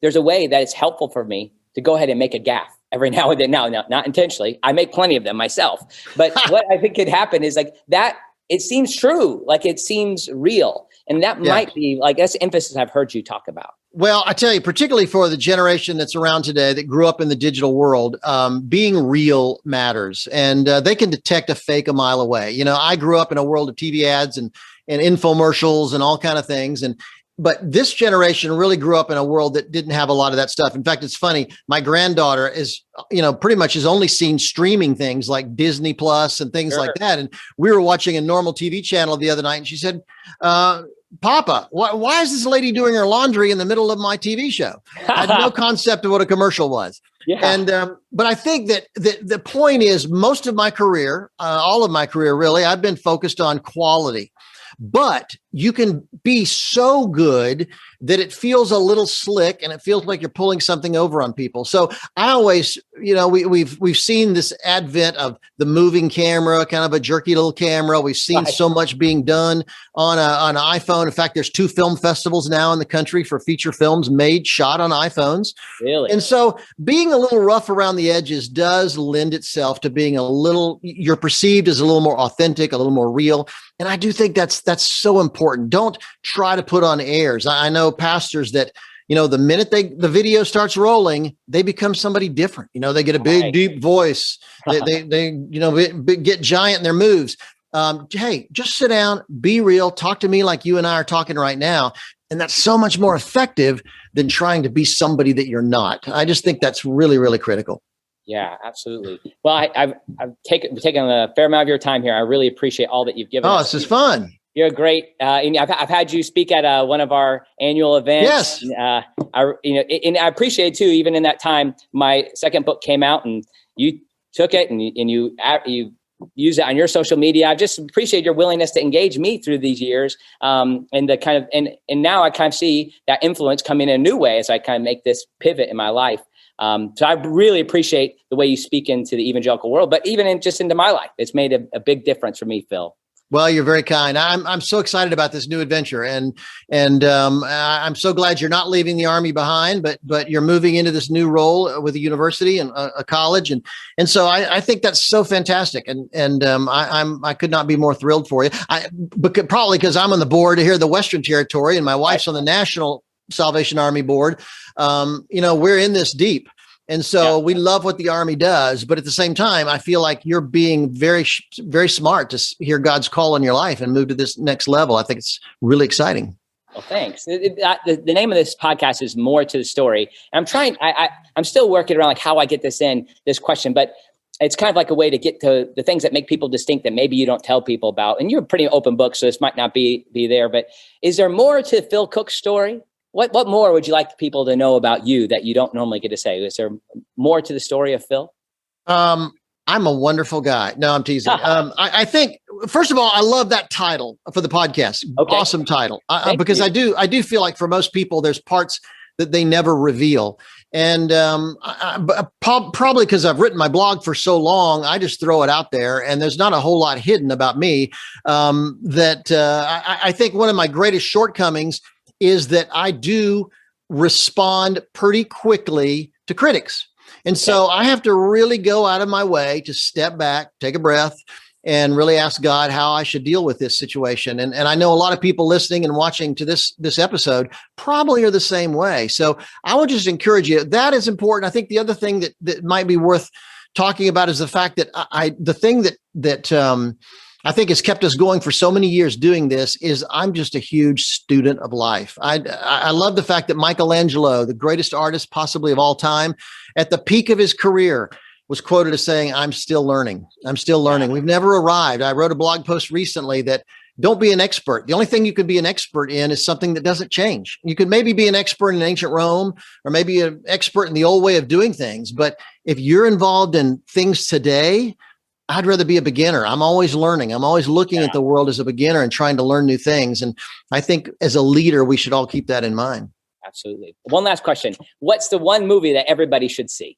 there's a way that it's helpful for me to go ahead and make a gaffe every now and then. Now, not intentionally. I make plenty of them myself. But what I think could happen is like that. It seems true, like it seems real. And that might be that's the emphasis I've heard you talk about. Well, I tell you, particularly for the generation that's around today that grew up in the digital world, being real matters, and they can detect a fake a mile away. I grew up in a world of TV ads and infomercials and all kind of things. But this generation really grew up in a world that didn't have a lot of that stuff. In fact, it's funny. My granddaughter is, pretty much has only seen streaming things like Disney Plus and things like that. And we were watching a normal TV channel the other night, and she said, Papa, why is this lady doing her laundry in the middle of my TV show? I had no concept of what a commercial was. Yeah. And, but I think that the point is most of my career, all of my career, really, I've been focused on quality. But you can be so good that it feels a little slick and it feels like you're pulling something over on people. So I always, we've seen this advent of the moving camera, kind of a jerky little camera. We've seen so much being done on an iPhone. In fact, there's 2 film festivals now in the country for feature films shot on iPhones. Really? And so being a little rough around the edges does lend itself to being you're perceived as a little more authentic, a little more real. And I do think that's so important. Don't try to put on airs. I know pastors that, the minute the video starts rolling, they become somebody different. They get a big, deep voice. They get giant in their moves. Hey, just sit down, be real, talk to me like you and I are talking right now. And that's so much more effective than trying to be somebody that you're not. I just think that's really, really critical. Yeah, absolutely. Well, I've taken a fair amount of your time here. I really appreciate all that you've given us. This is fun. You're great. And I've had you speak at one of our annual events. Yes. And I appreciate too, even in that time, my second book came out and you took it and you use it on your social media. I just appreciate your willingness to engage me through these years. And the kind of, and now I kind of see that influence come in a new way as I kind of make this pivot in my life. So I really appreciate the way you speak into the evangelical world, but even just into my life, it's made a big difference for me, Phil. Well, you're very kind. I'm so excited about this new adventure, and I'm so glad you're not leaving the Army behind, but you're moving into this new role with a university and a college, and so I think that's so fantastic, and I could not be more thrilled for you. Probably because I'm on the board here, the Western Territory, and my wife's on the National Salvation Army board. We're in this deep. And so we love what the Army does, but at the same time, I feel like you're being very, very smart to hear God's call in your life and move to this next level. I think it's really exciting. Well, thanks. The name of this podcast is More to the Story. And I'm still working around like how I get this question, but it's kind of like a way to get to the things that make people distinct that maybe you don't tell people about. And you're a pretty open book, so this might not be there, but is there more to Phil Cooke's story? What more would you like people to know about you that you don't normally get to say? Is there more to the story of Phil? I'm a wonderful guy. No, I'm teasing. I think, first of all, I love that title for the podcast. Okay. Awesome title. Because I do feel like for most people, there's parts that they never reveal. And probably because I've written my blog for so long, I just throw it out there, and there's not a whole lot hidden about me. I think one of my greatest shortcomings is that I do respond pretty quickly to critics. And so I have to really go out of my way to step back, take a breath, and really ask God how I should deal with this situation. And I know a lot of people listening and watching to this episode probably are the same way. So I would just encourage you. That is important. I think the other thing that might be worth talking about is the fact that the thing that I think has kept us going for so many years doing this is I'm just a huge student of life. I love the fact that Michelangelo, the greatest artist possibly of all time, at the peak of his career, was quoted as saying, "I'm still learning. I'm still learning." We've never arrived. I wrote a blog post recently that don't be an expert. The only thing you can be an expert in is something that doesn't change. You could maybe be an expert in ancient Rome, or maybe an expert in the old way of doing things. But if you're involved in things today, I'd rather be a beginner. I'm always learning. I'm always looking at the world as a beginner and trying to learn new things. And I think as a leader, we should all keep that in mind. Absolutely. One last question. What's the one movie that everybody should see?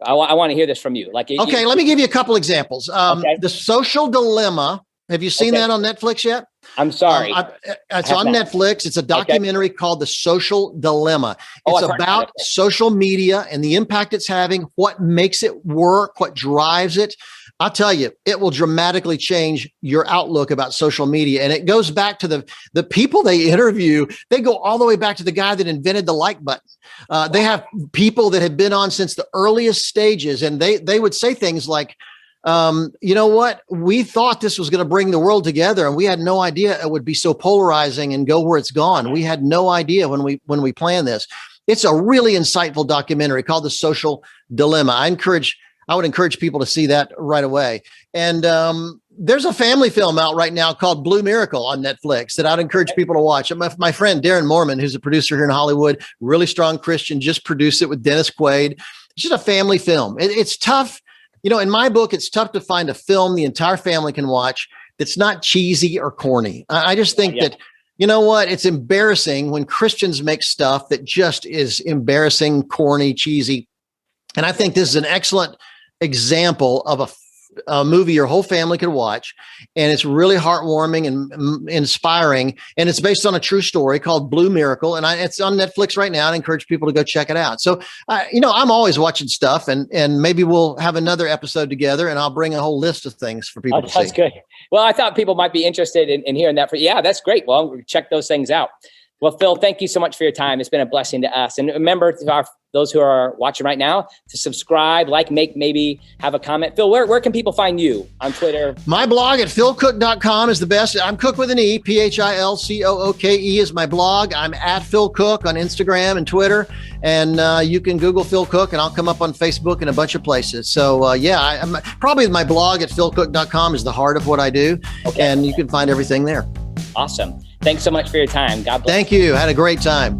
I want to hear this from you. Let me give you a couple examples. The Social Dilemma. Have you seen that on Netflix yet? I'm sorry. It's on Netflix. It's a documentary called The Social Dilemma. It's about social media and the impact it's having, what makes it work, what drives it. I'll tell you, it will dramatically change your outlook about social media. And it goes back to the people they interview. They go all the way back to the guy that invented the like button. They have people that have been on since the earliest stages. And they would say things like, you know what? We thought this was going to bring the world together, and we had no idea it would be so polarizing and go where it's gone. We had no idea when we planned this. It's a really insightful documentary called The Social Dilemma. I would encourage people to see that right away. And there's a family film out right now called Blue Miracle on Netflix that I'd encourage people to watch. My friend Darren Mormon, who's a producer here in Hollywood, really strong Christian, just produced it with Dennis Quaid. It's just a family film. It's tough. In my book, it's tough to find a film the entire family can watch that's not cheesy or corny. I just think that, you know what? It's embarrassing when Christians make stuff that just is embarrassing, corny, cheesy. And I think this is an excellent example of a movie your whole family could watch. And it's really heartwarming and inspiring. And it's based on a true story called Blue Miracle. And it's on Netflix right now. I encourage people to go check it out. So, I'm always watching stuff, and maybe we'll have another episode together, and I'll bring a whole list of things for people to see. That's good. Well, I thought people might be interested in hearing that. That's great. Well, we'll check those things out. Well, Phil, thank you so much for your time. It's been a blessing to us. And remember, those who are watching right now, to subscribe, maybe have a comment. Phil, where can people find you on Twitter? My blog at philcooke.com is the best. I'm Cooke with an E. PhilCooke is my blog. I'm at Phil Cooke on Instagram and Twitter. And you can Google Phil Cooke, and I'll come up on Facebook and a bunch of places. So, I'm probably my blog at philcooke.com is the heart of what I do. Okay. And you can find everything there. Awesome. Thanks so much for your time. God bless. Thank you. Had a great time.